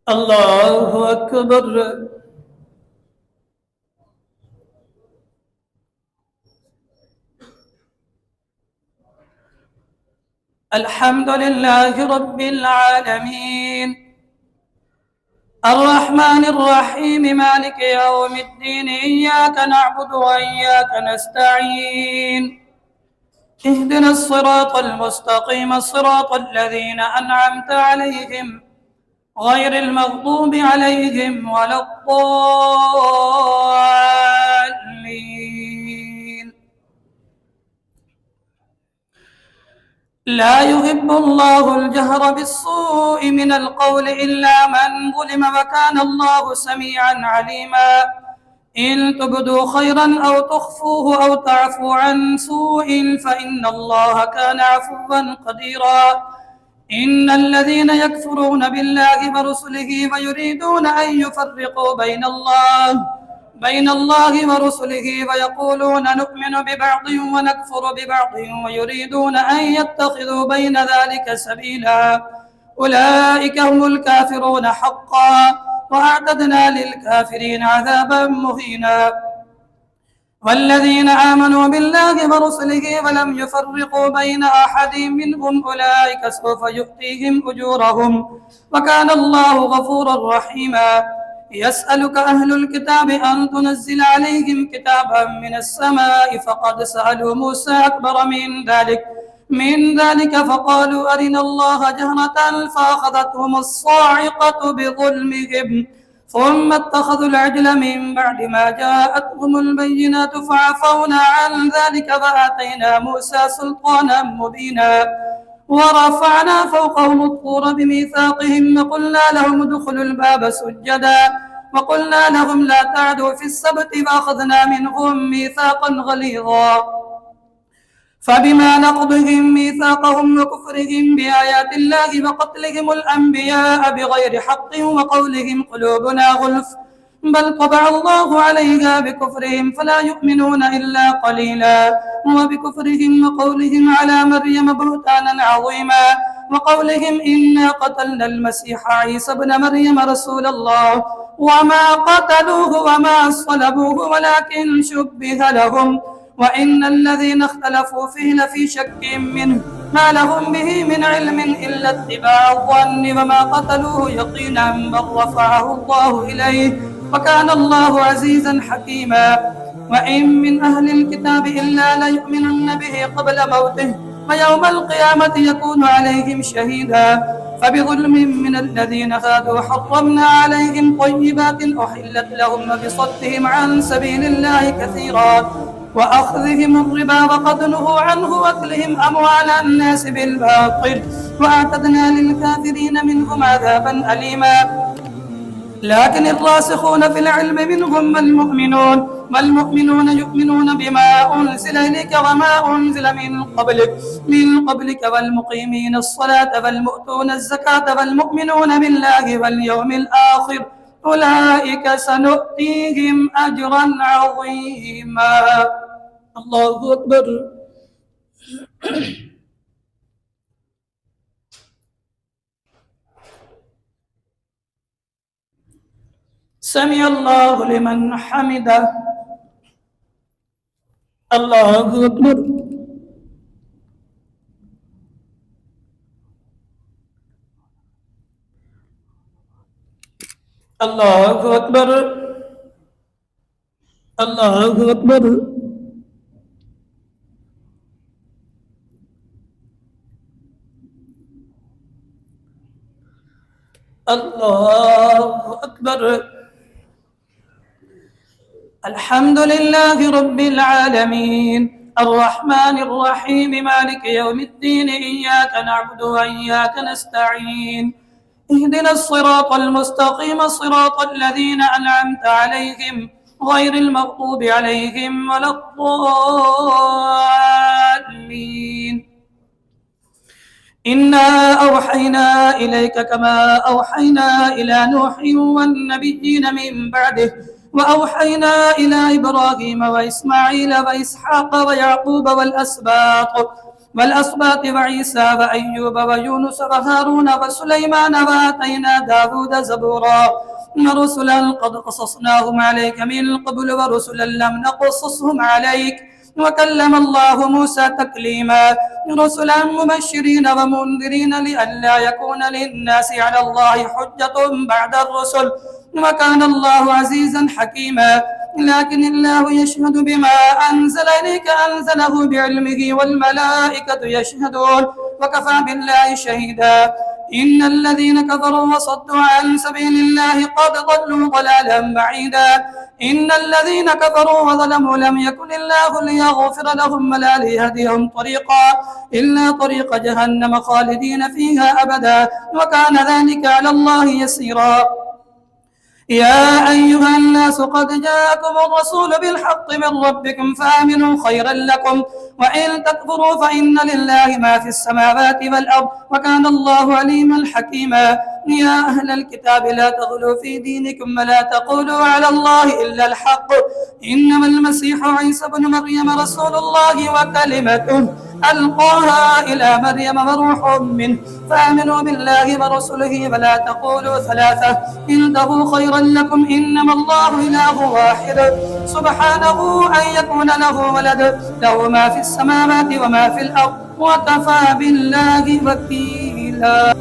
الله أكبر. الحمد لله رب العالمين الرحمن الرحيم مالك يوم الدين إياك نعبد وإياك نستعين اهدنا الصراط المستقيم صراط الذين أنعمت عليهم غير المغضوب عليهم ولا الضالين. لا يحب الله الجهر بالسوء من القول إلا من ظلم وكان الله سميعا عليما. إن تبدوا خيرا أو تخفوه أو تعفوا عن سوء فإن الله كان عفوا قديرا. إن الذين يكفرون بالله ورسله ويريدون أن يفرقوا بين الله ورسله ويقولون نؤمن ببعض ونكفر ببعض ويريدون أن يتخذوا بين ذلك سبيلا أولئك هم الكافرون حقا وأعتدنا للكافرين عذابا مهينا. والذين آمنوا بالله ورسله ولم يفرقوا بين أحد منهم أولئك سوف يؤتيهم أجورهم وكان الله غفورا رحيما. يسألك أهل الكتاب أن تنزل عليهم كتابا من السماء فقد سألوا موسى أكبر من ذلك فقالوا أرنا الله جهرة فأخذتهم الصاعقة بظلمهم ثم اتخذوا العجل من بعد ما جاءتهم البينات فعفونا عن ذلك فآتينا موسى سلطانا مبينا. ورفعنا فوقهم الطور بميثاقهم وقلنا لهم ادخلوا الباب سجدا وقلنا لهم لا تعدوا في السبت فأخذنا منهم ميثاقا غليظا. فبما نقضهم ميثاقهم وكفرهم بآيات الله وقتلهم الأنبياء بغير حق وقولهم قلوبنا غلف بل طبع الله عليها بكفرهم فلا يؤمنون إلا قليلا. وبكفرهم وقولهم على مريم بهتانا عظيما وقولهم إنا قتلنا المسيح عيسى ابن مريم رسول الله وما قتلوه وما صلبوه ولكن شبه لهم وإن الذين اختلفوا فيه لفي شك منه ما لهم به من علم إلا اتباع الظن وما قتلوه يقينا بل رفعه الله إليه وكان الله عزيزا حكيما. وإن من أهل الكتاب إلا ليؤمنن به قبل موته ويوم القيامة يكون عليهم شهيدا. فبظلم من الذين هادوا حرمنا عليهم طيبات أحلت لهم وبصدهم عن سبيل الله كثيرا وأخذهم الربا وقد نهوا عنه وأكلهم أموال الناس بالباطل وأعتدنا للكافرين منهم عذابا أليما. لكن الراسخون في العلم منهم والمؤمنون يؤمنون بما أنزل إليك وما أنزل من قبلك والمقيمين الصلاة والمؤتون الزكاة والمؤمنون بالله واليوم الآخر أولئك سنؤتيهم أجرا عظيما. الله أكبر. سمع الله لمن حمده. الله أكبر. الله أكبر. الله أكبر. الله أكبر. الحمد لله رب العالمين الرحمن الرحيم مالك يوم الدين إياك نعبد وإياك نستعين اهدنا الصراط المستقيم صراط الذين أنعمت عليهم غير المغضوب عليهم ولا الضالين. إنا أوحينا إليك كما أوحينا إلى نوح والنبيين من بعده وأوحينا إلى إبراهيم وإسماعيل وإسحاق ويعقوب والأسباط وعيسى وأيوب ويونس وهارون وسليمان وآتينا داود زبورا رسلا قد قصصناهم عليك من قبل ورسلا لم نقصصهم عليك وكلم الله موسى تكليما رسلا مبشرين ومنذرين لئلا يكون للناس على الله حجة بعد الرسل وكان الله عزيزا حكيما لكن الله يشهد بما أنزل إليك أنزله بعلمه والملائكة يشهدون وكفى بالله شهيدا إن الذين كفروا وصدوا عن سبيل الله قد ضلوا ضلالا بعيدا إن الذين كفروا وظلموا لم يكن الله ليغفر لهم ولا ليهديهم طريقا إلا طريق جهنم خالدين فيها أبدا وكان ذلك على الله يسيرا يا أيها الناس قد جاءكم الرسول بالحق من ربكم فآمنوا خيرا لكم وإن تكفروا فإن لله ما في السماوات والأرض وكان الله عليما حكيما يا أهل الكتاب لا تغلوا في دينكم ولا تقولوا على الله إلا الحق إنما المسيح عيسى بن مريم رسول الله وكلمته ألقاها إلى مريم وروح منه فآمنوا بالله ورسله ولا تقولوا ثلاثة انتهوا خيرا لكم إنما الله إله واحد سبحانه أن يكون له ولد له ما في السماوات وما في الأرض وكفى بالله وكيلا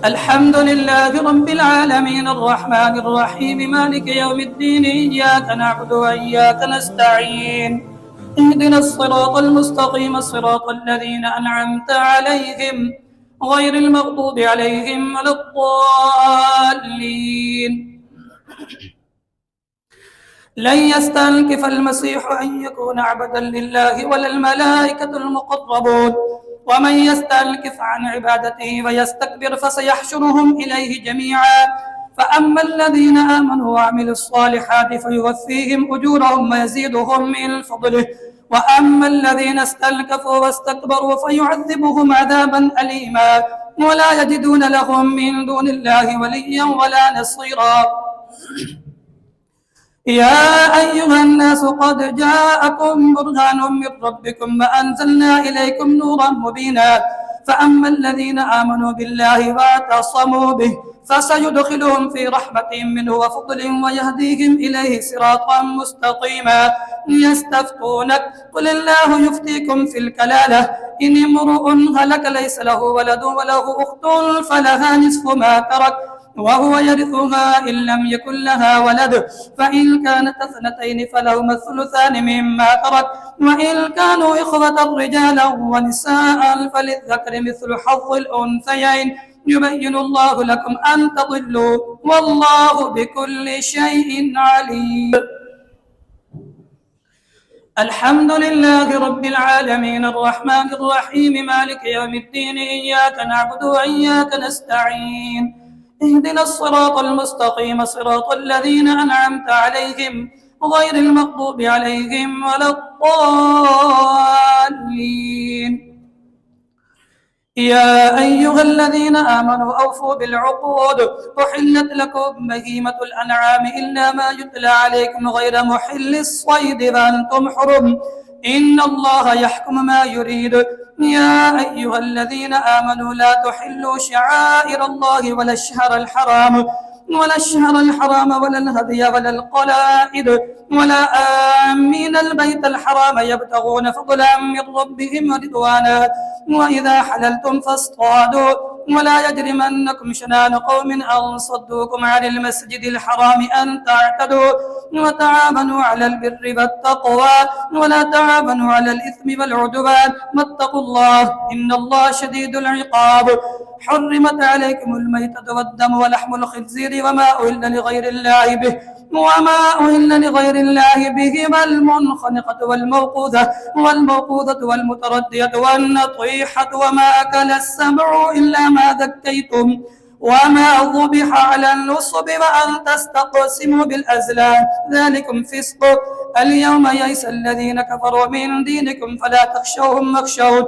الحمد لله رب العالمين الرحمن الرحيم مالك يوم الدين إياك نعبد وإياك نستعين اهدنا الصراط المستقيم صراط الذين أنعمت عليهم غير المغضوب عليهم ولا الضالين لن يستنكف المسيح أن يكون عبدا لله ولا الملائكة المقربون ومن يستنكف عن عبادته ويستكبر فسيحشرهم إليه جميعا فأما الذين آمنوا وعملوا الصالحات فيوفيهم أجورهم ويزيدهم من فضله وأما الذين استنكفوا واستكبروا فيعذبهم عذابا أليما ولا يجدون لهم من دون الله وليا ولا نصيرا يا أيها الناس قد جاءكم برهان من ربكم وأنزلنا إليكم نورا مبينا فأما الذين آمنوا بالله واعتصموا به فسيدخلهم في رحمة منه وفضل ويهديهم إليه صراطا مستقيما يستفتونك قل الله يفتيكم في الكلالة إن امرؤ هلك ليس له ولد وله أخت فلها نصف ما ترك وهو يرثها إن لم يكن لها ولد فإن كانت اثنتين فلهما الثلثان مما ترك وإن كانوا إخوة رجالا ونساء فللذكر مثل حظ الأنثيين يبين الله لكم أن تضلوا والله بكل شيء عليم الحمد لله رب العالمين الرحمن الرحيم مالك يوم الدين إياك نعبد وإياك نستعين اهدنا الصراط المستقيم صراط الذين أنعمت عليهم غير المغضوب عليهم ولا الضالين يا أيها الذين آمنوا أوفوا بالعقود أحلت لكم بهيمة الأنعام إلا ما يتلى عليكم غير محل الصيد وأنتم حرم إن الله يحكم ما يريد يا أيها الذين آمنوا لا تحلوا شعائر الله ولا الشهر الحرام ولا الهدي ولا القلائد ولا آمين البيت الحرام يبتغون فضلا من ربهم ورضوانا وإذا حللتم فاصطادوا ولا يجرمنكم شنان قوم أن صدوكم عن المسجد الحرام أن تعتدوا وتعاونوا على البر والتقوى ولا تعاونوا على الإثم والعدوان واتقوا الله إن الله شديد العقاب حرمت عليكم الميتة والدم ولحم الخنزير وما أهل لغير الله به والمنخنقة والموقوذة والمتردية والنطيحة وما أكل السبع إلا ما ذكيتم وما ذبح على النصب وأن تستقسموا بالأزلام ذلكم فسق اليوم يئس الذين كفروا من دينكم فلا تخشوهم واخشون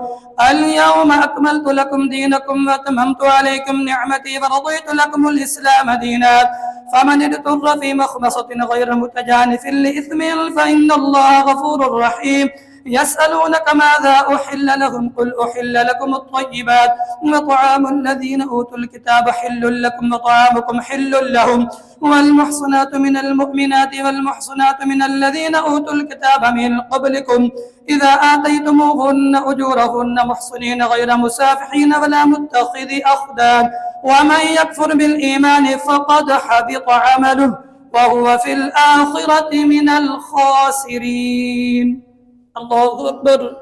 اليوم أكملت لكم دينكم وأتممت عليكم نعمتي ورضيت لكم الإسلام دينا فمن اضطر في مخمصة غير متجانف لإثم فإن الله غفور رحيم يسألونك ماذا أحل لهم قل أحل لكم الطيبات وطعام الذين أوتوا الكتاب حل لكم وطعامكم حل لهم والمحصنات من المؤمنات والمحصنات من الذين أوتوا الكتاب من قبلكم إذا آتيتموهن أجورهن محصنين غير مسافحين ولا متخذي أخدان ومن يكفر بالإيمان فقد حبط عمله وهو في الآخرة من الخاسرين. الله أكبر.